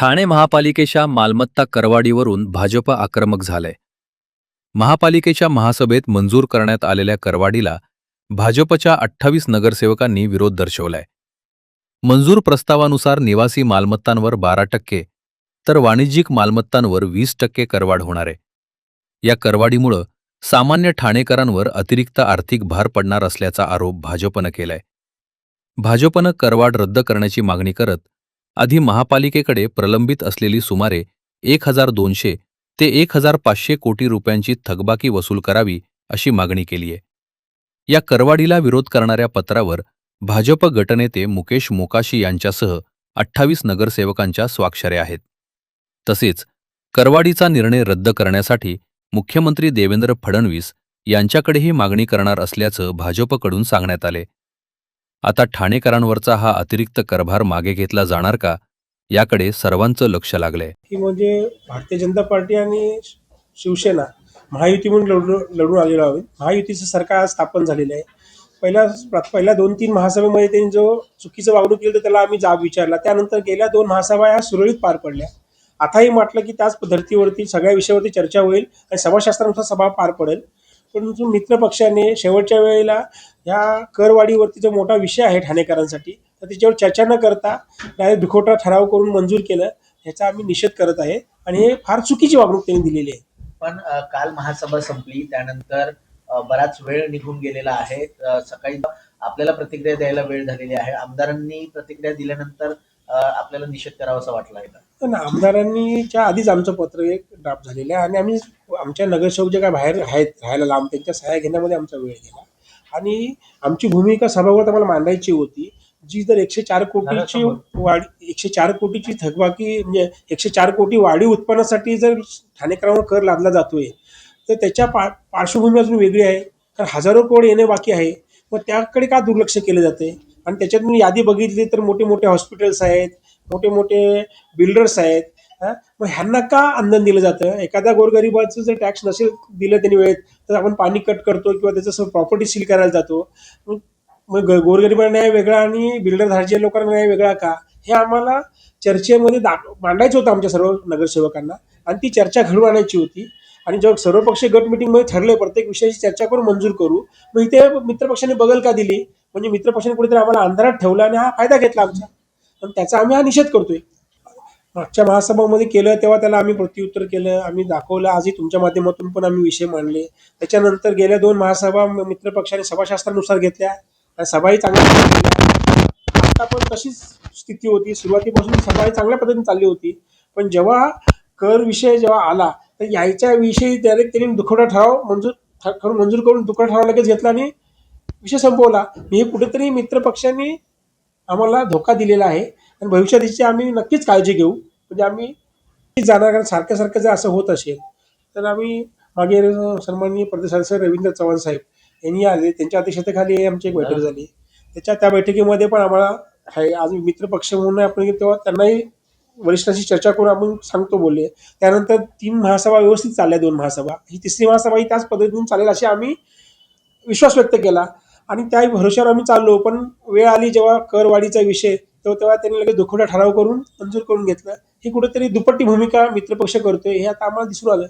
ठाणे महापालिकेच्या मालमत्ता करवाढीवरून भाजप आक्रमक झालंय. महापालिकेच्या महासभेत मंजूर करण्यात आलेल्या करवाढीला भाजपच्या 28 नगरसेवकांनी विरोध दर्शवलाय. मंजूर प्रस्तावानुसार निवासी मालमत्तांवर 12% तर वाणिज्यिक मालमत्तांवर 20% करवाढ होणार आहे. या करवाढीमुळे सामान्य ठाणेकरांवर अतिरिक्त आर्थिक भार पडणार असल्याचा आरोप भाजपनं केलाय. भाजपनं करवाढ रद्द करण्याची मागणी करत आधी महापालिकेकडे प्रलंबित असलेली सुमारे 1200 ते 1500 कोटी रुपयांची थकबाकी वसूल करावी अशी मागणी केली आहे. या करवाढीला विरोध करणाऱ्या पत्रावर भाजप गटनेते मुकेश मोकाशी यांच्यासह 28 नगरसेवकांच्या स्वाक्षऱ्या आहेत. तसेच करवाढीचा निर्णय रद्द करण्यासाठी मुख्यमंत्री देवेंद्र फडणवीस यांच्याकडेही मागणी करणार असल्याचं भाजपकडून सांगण्यात आले. आता ठाणेकरांवरचा हा अतिरिक्त करभार मागे घेतला जाणार का, याकडे सर्वांचं लक्ष लागलंय. की म्हणजे भारतीय जनता पार्टी आणि शिवसेना महायुती म्हणून लढून आलेलो आहोत. महायुतीचं सरकार आज स्थापन झालेलं आहे. पहिल्या 2-3 महासभेमध्ये त्यांनी जो चुकीचं वागणूक केलं तर त्याला आम्ही जाब विचारला. त्यानंतर गेल्या 2 महासभा ह्या सुरळीत पार पडल्या. आताही म्हटलं की त्याच धर्तीवरती सगळ्या विषयावरती चर्चा होईल आणि समाजशास्त्रानुसार सभा पार पडेल. परंतु मित्र पक्षाने शेवटच्या वेळेला ह्या करवाढीवरती जो मोठा विषय आहे ठाणेकरांसाठी, तर त्याच्यावर चर्चा न करता डायरेक्ट दुखवटा ठराव करून मंजूर केलं. ह्याचा आम्ही निषेध करत आहे आणि हे फार चुकीची वागणूक त्यांनी दिलेली आहे. पण काल महासभा संपली, त्यानंतर बराच वेळ निघून गेलेला आहे. सकाळी आपल्याला प्रतिक्रिया द्यायला वेळ झालेली आहे. आमदारांनी प्रतिक्रिया दिल्यानंतर आपल्याला निषेध करावासा वाटला आहे का? पण आमदारांनीच्या आधीच आमचं पत्र एक ड्राफ्ट झालेलं आहे आणि आम्ही आमच्या नगरसेवक जे काय बाहेर आहेत राहायला लांब, त्यांच्या सहाय्या घेण्यामध्ये आमचा वेळ गेला आणि आमची भूमिका सभागृहात आम्हाला मांडायची होती. जी जर 104 कोटीची वाढ 104 कोटीची थकबाकी म्हणजे 104 कोटी वाढीव उत्पन्नासाठी जर ठाणेकरांवर कर लादला जातोय, तर त्याच्या पार्श्वभूमी अजून वेगळी आहे. कारण हजारो कोटी येणे बाकी आहे. मग त्याकडे का दुर्लक्ष केलं जाते? आणि त्याच्यात मी यादी बघितली तर मोठे मोठे हॉस्पिटल्स आहेत, मोठे मोठे बिल्डर्स आहेत. मग ह्यांना का अंधन दिलं जातं? एखाद्या गोरगरिबाचं जर टॅक्स नसेल दिलं त्यांनी वेळेत, तर आपण पाणी कट करतो किंवा त्याचं प्रॉपर्टी सील करायला जातो. मग गोरगरिबांना न्याय वेगळा आणि बिल्डर धारच्या लोकांना न्याय वेगळा का? हे आम्हाला चर्चेमध्ये मांडायचं होतं आमच्या सर्व नगरसेवकांना आणि ती चर्चा घडवून आणायची होती. आणि जेव्हा सर्वपक्षीय गट मिटिंगमध्ये ठरले प्रत्येक विषयाची चर्चा करून मंजूर करू, मग इथे मित्रपक्षाने बगल का दिली? म्हणजे मित्रपक्षाने कुठेतरी आम्हाला अंधारात ठेवला आणि हा फायदा घेतला आमचा, आणि त्याचा आम्ही हा निषेध करतोय. मागच्या महासभामध्ये केलं तेव्हा त्याला आम्ही प्रत्युत्तर केलं, आम्ही दाखवलं. आजही तुमच्या माध्यमातून पण आम्ही विषय मांडले. त्याच्यानंतर गेल्या 2 महासभा मित्रपक्षाने सभाशास्त्रानुसार घेतल्या आणि सभाही चांगल्या केल्या. आता पण तशीच स्थिती होती. सुरुवातीपासून सभा चांगल्या पद्धतीने चालली होती. पण जेव्हा कर विषय जेव्हा आला, तर यायच्या विषयी डायरेक्ट त्यांनी दुखवटा ठराव मंजूर करून दुखवटा ठराव लगेच घेतला आणि विषय संपवला. हे कुठेतरी मित्रपक्षांनी आम्हाला धोका दिलेला आहे आणि भविष्यात आम्ही नक्कीच काळजी घेऊ. म्हणजे आम्ही जाणार, कारण सारखं जर असं होत असेल तर आम्ही मागे सन्माननीय प्रदेश सदस्य रवींद्र चव्हाण साहेब यांनी आले, त्यांच्या अध्यक्षतेखाली आमची एक बैठक झाली. त्या बैठकीमध्ये पण आम्हाला आज मित्रपक्ष म्हणून आपण तेव्हा त्यांनाही वरिष्ठांशी चर्चा करून आपण सांगतो बोलले. त्यानंतर 3 महासभा व्यवस्थित चालल्या, 2 महासभा, ही 3री महासभा ही त्याच पद्धतीने चालेल अशी आम्ही विश्वास व्यक्त केला आणि त्या भरोश्यावर आम्ही चाललो. पण वेळ आली जेव्हा करवाढीचा विषय, तेव्हा त्यांनी लगेच दुखवटा ठराव करून मंजूर करून घेतलं. ही कुठेतरी दुपट्टी भूमिका मित्रपक्ष करतोय हे आता आम्हाला दिसून आलं.